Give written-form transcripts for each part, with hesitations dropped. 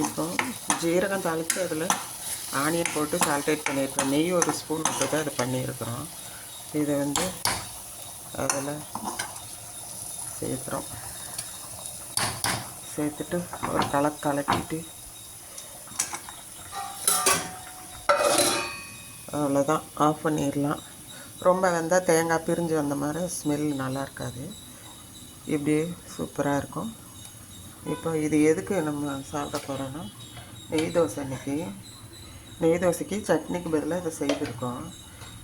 இப்போ ஜீரகம் தாளித்து அதில் ஆனியன் போட்டு சால்டேட் பண்ணியிருக்கோம். நெய் ஒரு ஸ்பூன் விட்டு தான் அது பண்ணியிருக்கிறோம். இதை வந்து அதில் சேர்த்துறோம். சேர்த்துட்டு ஒரு கலக்கிட்டு அவ்வளோதான், ஆஃப் பண்ணிடலாம். ரொம்ப வெந்தால் தேங்காய் பிரிஞ்சு வந்த மாதிரி ஸ்மெல் நல்லா இருக்காது. இப்படியே சூப்பராக இருக்கும். இப்போ இது எதுக்கு நம்ம சாப்பிட போகிறோன்னா, நெய் தோசைக்கு சட்னிக்கு பதிலாக இதை செய்திருக்கோம்.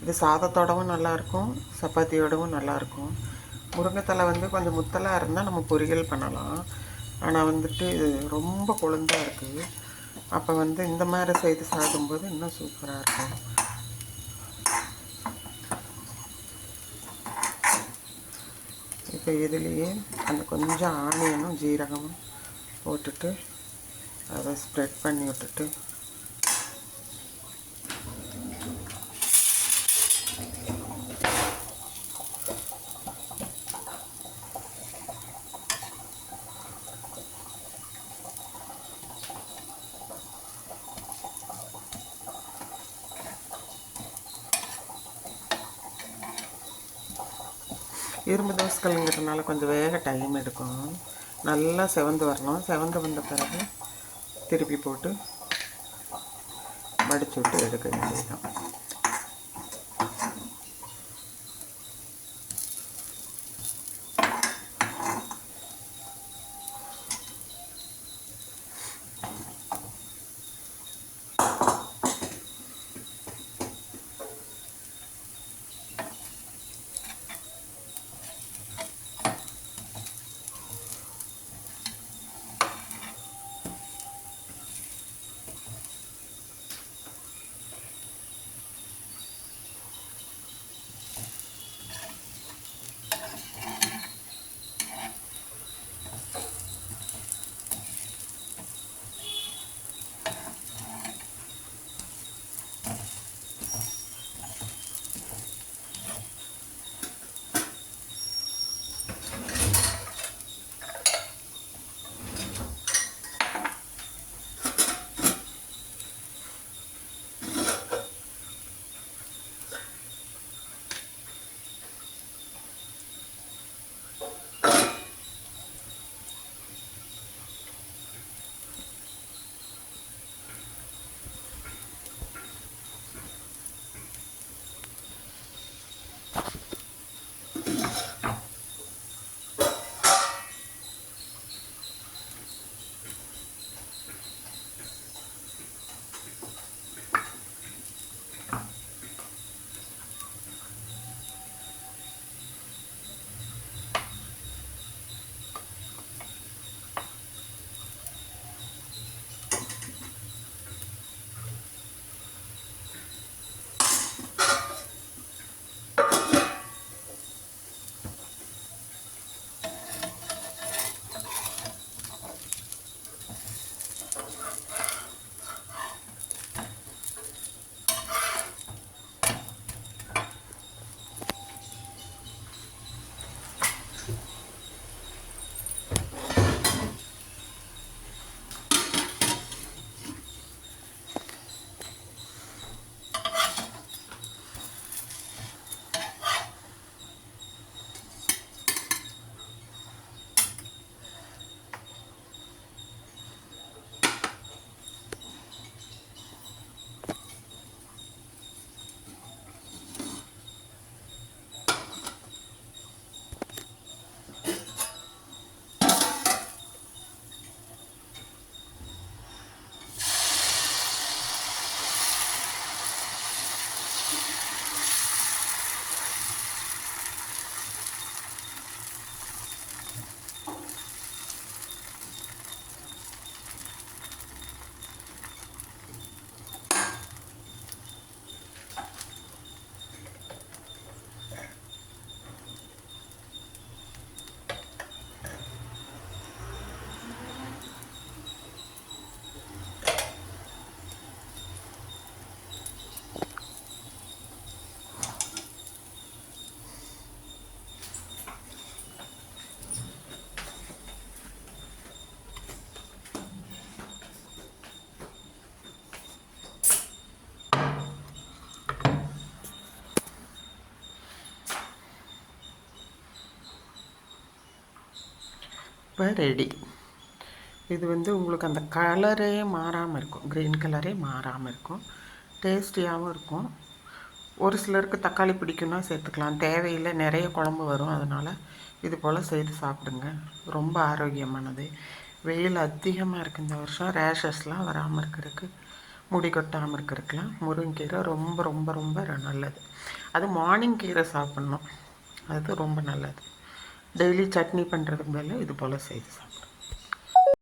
இது சாதத்தோடவும் நல்லாயிருக்கும், சப்பாத்தியோடவும் நல்லாயிருக்கும். முருங்கைத்தலை வந்து கொஞ்சம் முத்தலாக இருந்தால் நம்ம பொரியல் பண்ணலாம். ஆனால் வந்துட்டு இது ரொம்ப கொழுந்தாக இருக்குது. அப்போ வந்து இந்த மாதிரி செய்து சாப்பிடும்போது இன்னும் சூப்பராக இருக்கும். இப்போ இதுலேயே அந்த கொஞ்சம் ஆனியனும் ஜீரகமும் போட்டுட்டு அதை ஸ்ப்ரெட் பண்ணி விட்டுட்டு இரும்பு தோசைக்கல்லுங்கிறதுனால கொஞ்சம் வேக டைம் எடுக்கும். நல்லா செவந்து வரணும். செவந்து வந்த பிறகு திருப்பி போட்டு மடிச்சு விட்டு எடுக்க வேண்டியதுதான். இப்போ ரெடி. இது வந்து உங்களுக்கு அந்த கலரே மாறாமல் இருக்கும், க்ரீன் கலரே மாறாமல் இருக்கும், டேஸ்டியாகவும் இருக்கும். ஒரு சிலருக்கு தக்காளி பிடிக்குன்னா சேர்த்துக்கலாம், தேவையில்லை, நிறைய குழம்பு வரும். அதனால் இது போல் செய்து சாப்பிடுங்க, ரொம்ப ஆரோக்கியமானது. வெயில் அதிகமாக இருக்குது இந்த வருஷம், ரேஷஸ்லாம் வராமல் இருக்கிறதுக்கு, முடி கொட்டாமல் இருக்கிறதுக்கெலாம் முருங்கீரை ரொம்ப ரொம்ப ரொம்ப நல்லது. அது மார்னிங் கீரை சாப்பிட்ணும், அது ரொம்ப நல்லது. டெய்லி சட்னி பண்ணுறதுக்கு பதிலாக இது போல் செய்து சாப்பிடுங்க.